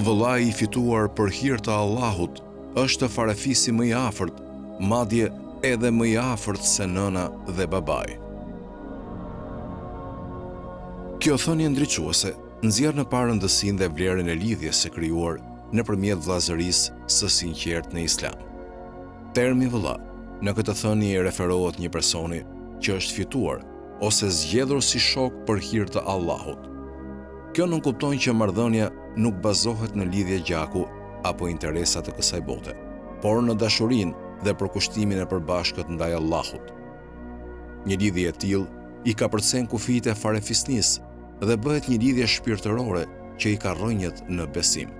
Vëllai i fituar për hir të Allahut është farefisi më i afërt, madje edhe më i afërt se nëna dhe babai. Kjo thënie ndriçuese nxjerr në parë rëndësinë dhe vlerën e lidhjes së krijuar nëpërmjet vllazërisë së sinqertë në Islam. Termi vëlla në këtë thënie referohet një personi që është fituar ose zgjedhur si shok për hir të Allahut. Kjo nuk kupton që marrëdhënia nuk bazohet në lidhje gjaku apo interesa të kësaj bote, por në dashurinë dhe përkushtimin e përbashkët ndaj Allahut. Një lidhje e tillë i ka përcen kufijtë e farefisnisë dhe bëhet një lidhje shpirtërore që i ka rrënjët në besim.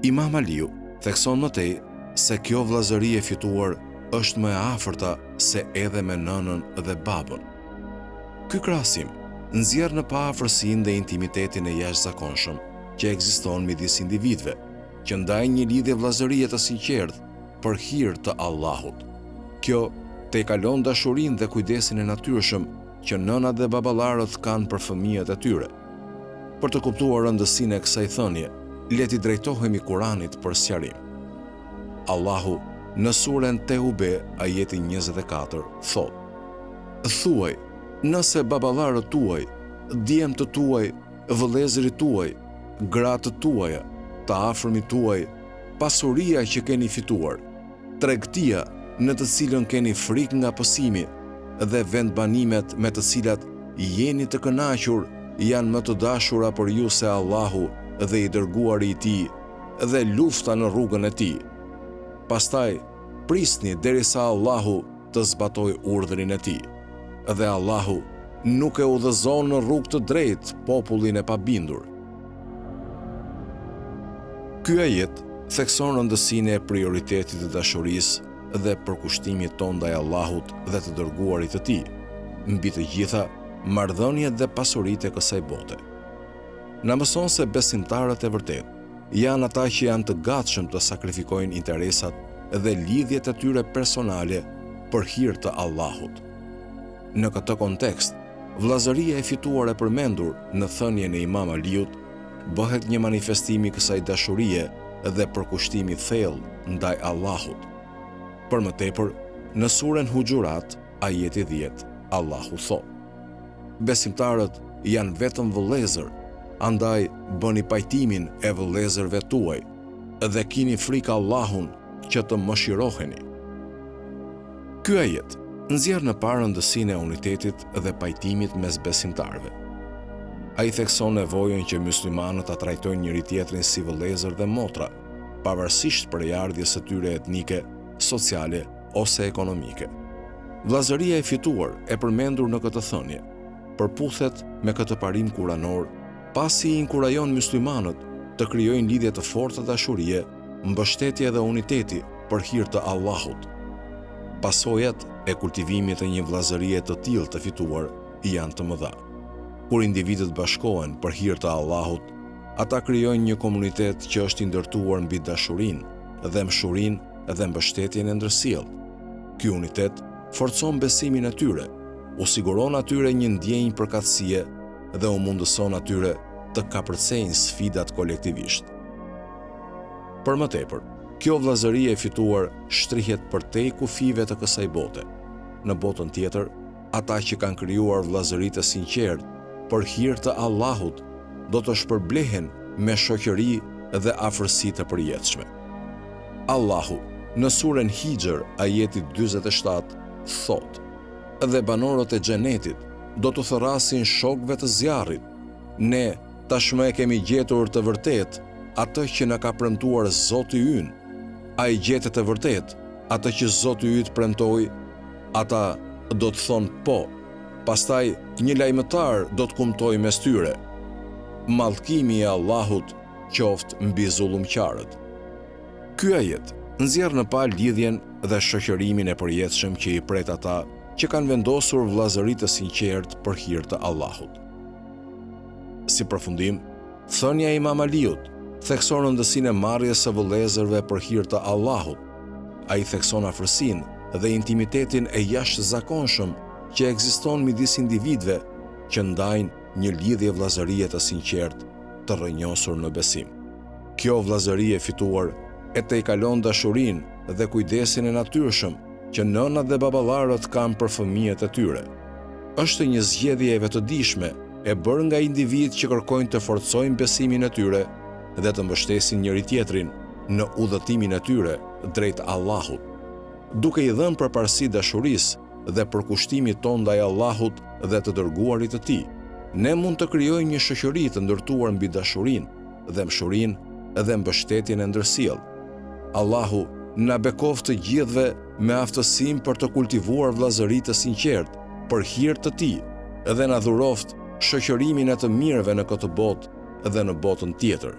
Imam Aliu thekson më tej se kjo vllazëri e fituar është më e afërta se edhe me nënën dhe babën. Ky krahasim nxjerr në paafërsinë dhe intimitetin e jashtëzakonshëm që ekziston midis individëve, që ndajnë një lidhje vllazërie të sinqertë për hir të Allahut. Kjo tejkalon dashurinë dhe kujdesin e natyrshëm që nënat dhe baballarët kanë për fëmijët e tyre. Për të kuptuar rëndësinë e kësaj thënie, le t'i drejtohemi Kuranit për sqarim. Allahu në surën Teube, ajeti 24, thotë: Thuaj, nëse baballarët tuaj, djemtë tuaj, vëllezërit tuaj, gratë tuaja, të afërmit tuaj, pasuria që keni fituar, tregtia në të cilën keni frikë nga pësimi dhe vendbanimet me të cilat jeni të kënaqur janë më të dashura për ju se Allahu dhe i dërguari i tij dhe lufta në rrugën e tij. Pastaj prisni derisa Allahu të zbatojë urdhrin e tij. Dhe Allahu nuk e udhëzon në rrugë të drejtë popullin e pabindur. Ky ajet thekson rëndësinë e prioritetit të dashurisë dhe përkushtimit ton ndaj Allahut dhe të dërguarit të tij, mbi të gjitha marrëdhëniet dhe pasuritë e kësaj bote. Na mëson se besimtarët e vërtet janë ata që janë të gatshëm të sakrifikojnë interesat dhe lidhjet e tyre personale për hir të Allahut. Në këtë kontekst, vllazëria e fituar e përmendur në thënien e Imam Aliut bëhet një manifestim i kësaj dashurie dhe përkushtimi thellë ndaj Allahut. Për më tepër, në surën Huxhurat, ajeti 10, Allahu thotë: Besimtarët janë vetëm vëllezër, andaj bëni pajtimin e vëllezërve tuaj dhe kini frikë Allahun që të mëshiroheni. Ky ajet nxjerr në parë rëndësinë e unitetit dhe pajtimit mes besimtarëve. Ai thekson nevojën që muslimanët ta trajtojnë njëri tjetrin si vëllezër dhe motra, pavarësisht përjardhjes së tyre etnike, sociale ose ekonomike. Vllazëria e fituar e përmendur në këtë thënie përputhet me këtë parim kuranor, pasi i inkurajon muslimanët të krijojnë lidhje të forta dashurie, mbështetje dhe uniteti për hir të Allahut. Pasojat e kultivimit të një vllazërie të tillë të fituar janë të mëdha. Kur individët bashkohen për hir të Allahut, ata krijojnë një komunitet që është i ndërtuar mbi dashurinë dhe mshurinë dhe mbështetjen e ndërsjellë. Ky unitet forcon besimin e tyre, u siguron atyre një ndjenjë përkatësie dhe u mundëson atyre të kapërcejnë sfidat kolektivisht. Për më tepër, kjo vllazëri e fituar shtrihet përtej kufive të kësaj bote. Në botën tjetër, ata që kanë krijuar vllazëri të sinqertë për hir të Allahut do të shpërblehen me shoqëri dhe afërsi të përjetshme. Allahu në surën Hijr, ajeti 47, thotë: Dhe banorët e xhenetit do të thërrasin shokëve të zjarrit. Ne tashmë e kemi gjetur të vërtet atë që na ka premtuar Zoti ynë. Ai gjetet të vërtet atë që Zoti yt premtoi. Ata do të thonë po. Pastaj një lajmëtar do të kumtoj mes tyre: Mallkimi i Allahut qoftë mbi zullumqtarët. Ky ajet nxjerr në palë lidhjen dhe shoqërimin e përjetshëm që i pret ata që kanë vendosur vllazëri të sinqertë për hir të Allahut. Si përfundim, thënia e Imam Aliut thekson rëndësinë e marrjes së vëllezërve për hir të Allahut. Ai thekson afërsinë dhe intimitetin e jashtëzakonshëm që ekziston midis individëve që ndajnë një lidhje vllazërie të sinqertë të rrënjosur në besim. Kjo vllazëri e fituar e tejkalon dashurinë dhe kujdesin e natyrshëm që nënat dhe baballarët kanë për fëmijët e tyre. Është një zgjedhje e vetëdijshme e bërë nga individ që kërkojnë të forcojnë besimin e tyre dhe të mbështesin njëri tjetrin në udhëtimin e tyre drejt Allahut. Duke i dhënë përparësi dashurisë dhe përkushtimit ton ndaj Allahut dhe të dërguarit të Tij, ne mund të krijojmë një shoqëri të ndërtuar mbi dashurinë dhe mshurinë dhe mbështetjen e ndërsjellë. Allahu na bekoft të gjithëve me aftësinë për të kultivuar vllazëri të sinqertë për hir të Tij dhe na dhuroft shoqërimin e të mirëve në këtë botë dhe në botën tjetër.